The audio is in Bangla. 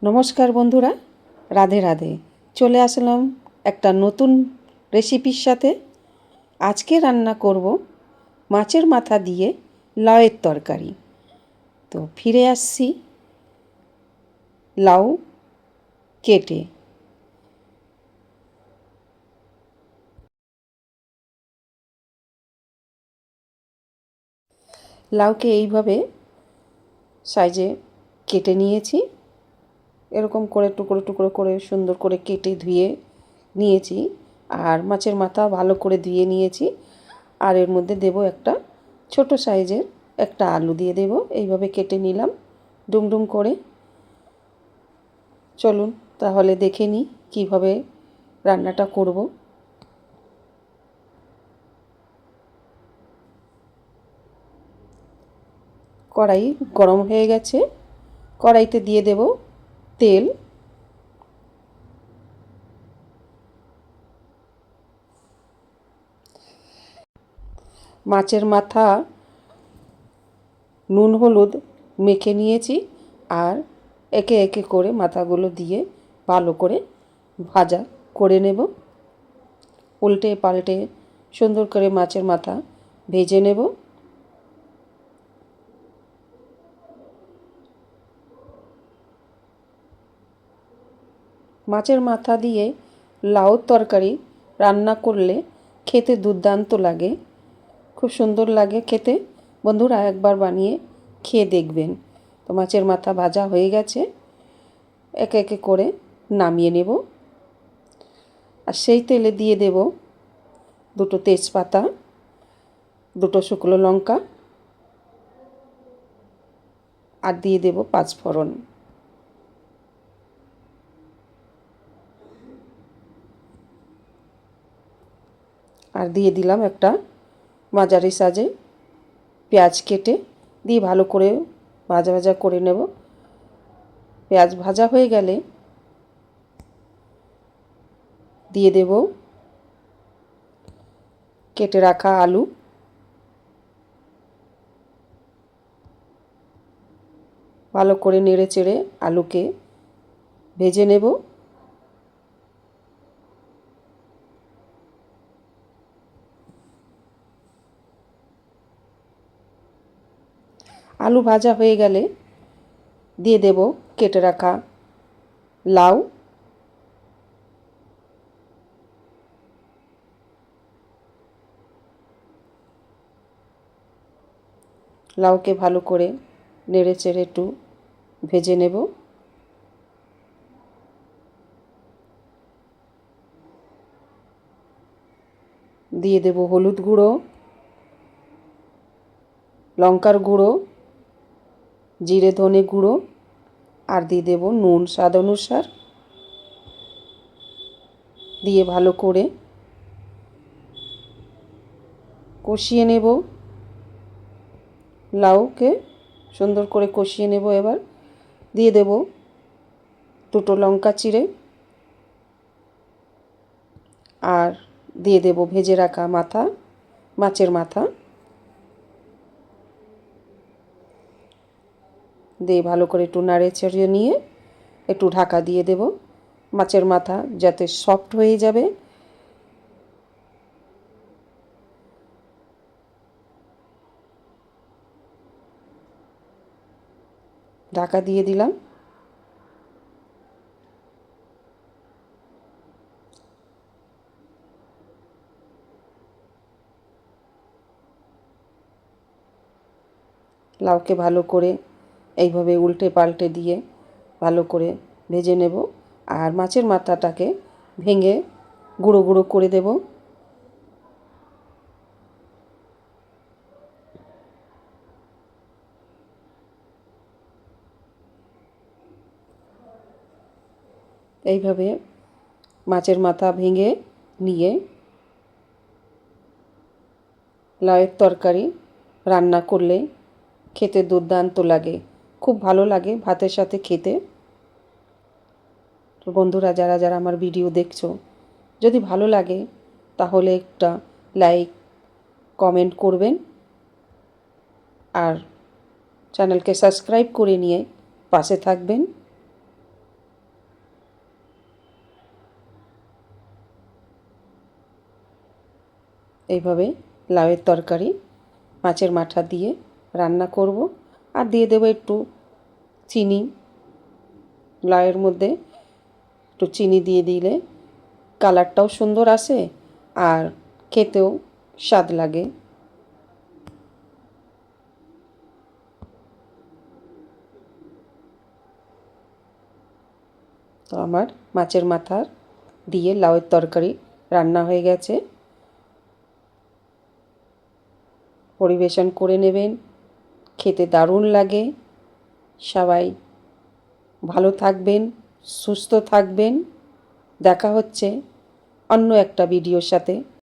নমস্কার বন্ধুরা, রাধে রাধে। চলে আসলাম একটা নতুন রেসিপির সাথে। আজকে রান্না করব মাছের মাথা দিয়ে লাউয়ের তরকারি। তো ফিরে আসছি লাউ কেটে। লাউকে এইভাবে সাইজে কেটে নিয়েছি। এরকম করে টুকরো টুকরো করে সুন্দর করে কেটে ধুয়ে নিয়েছি। আর মাছের মাথা ভালো করে ধুয়ে নিয়েছি। আর এর মধ্যে দেব একটা ছোট সাইজের একটা আলু দিয়ে দেব। এইভাবে কেটে নিলাম ডুমডুম করে। চলুন তাহলে দেখে নিই কীভাবে রান্নাটা করব। কড়াই গরম হয়ে গেছে। কড়াইতে দিয়ে দেব তেল। মাছের মাথা নুন হলুদ মেখে নিয়েছি। আর একে একে করে মাথাগুলো দিয়ে ভালো করে ভাজা করে নেব। উল্টে পাল্টে সুন্দর করে মাছের মাথা ভেজে নেব। মাছের মাথা দিয়ে লাউ তরকারি রান্না করলে খেতে দুর্দান্ত লাগে, খুব সুন্দর লাগে খেতে। বন্ধুরা একবার বানিয়ে খেয়ে দেখবেন। তো মাছের মাথা ভাজা হয়ে গেছে, একে একে করে নামিয়ে নেব। আর সেই তেলে দিয়ে দেব দুটো তেজপাতা, দুটো শুকনো লঙ্কা, আর দিয়ে দেব পাঁচফোড়ন। আর দিয়ে দিলাম একটা মাঝারি সাইজে পেঁয়াজ কেটে দিয়ে ভালো করে ভাজা ভাজা করে নেব। পেঁয়াজ ভাজা হয়ে গেলে দিয়ে দেব কেটে রাখা আলু। ভালো করে নেড়ে চেড়ে আলুকে ভেজে নেব। আলু ভাজা হয়ে গেলে দিয়ে দেব কেটে রাখা লাউ। লাউকে ভালো করে নেড়ে চেড়ে একটু ভেজে নেব। দিয়ে দেব হলুদ গুঁড়ো, লঙ্কার গুঁড়ো, জিরে ধনে গুঁড়ো, আর দিয়ে দেব নুন স্বাদ অনুসার। দিয়ে ভালো করে কষিয়ে নেব। লাউকে সুন্দর করে কষিয়ে নেব। এবার দিয়ে দেব দুটো লঙ্কা চিড়ে, আর দিয়ে দেব ভেজে রাখা মাছের মাথা। দিয়ে ভালো করে একটু নাড়ে চড়িয়ে নিয়ে একটু ঢাকা দিয়ে দেব। মাছের মাথা যাতে সফট হয়ে যাবে। ঢাকা দিয়ে দিলাম। লাউকে ভালো করে এইভাবে উল্টে পাল্টে দিয়ে ভালো করে ভেজে নেব। আর মাছের মাথাটাকে ভেঙে গুঁড়ো গুঁড়ো করে দেব। এইভাবে মাছের মাথা ভেঙে নিয়ে লাউয়ের তরকারি রান্না করলে খেতে দুর্দান্ত লাগে, খুব ভালো লাগে ভাতের সাথে খেতে। তো বন্ধুরা যারা যারা আমার ভিডিও দেখছো, যদি ভালো লাগে তাহলে একটা লাইক কমেন্ট করবেন। আর চ্যানেলকে সাবস্ক্রাইব করে নিয়ে পাশে থাকবেন। এইভাবে লাউয়ের তরকারি মাছের মাথা দিয়ে রান্না করব। আর দিয়ে দেবো একটু চিনি। লাউয়ের মধ্যে একটু চিনি দিয়ে দিলে কালারটাও সুন্দর আসে আর খেতেও স্বাদ লাগে। তো আমার মাছের মাথা দিয়ে লাউয়ের তরকারি রান্না হয়ে গেছে। পরিবেশন করে নেবেন, খেতে দারুণ লাগে। সবাই ভালো থাকবেন, সুস্থ থাকবেন। দেখা হচ্ছে অন্য একটা ভিডিওর সাথে।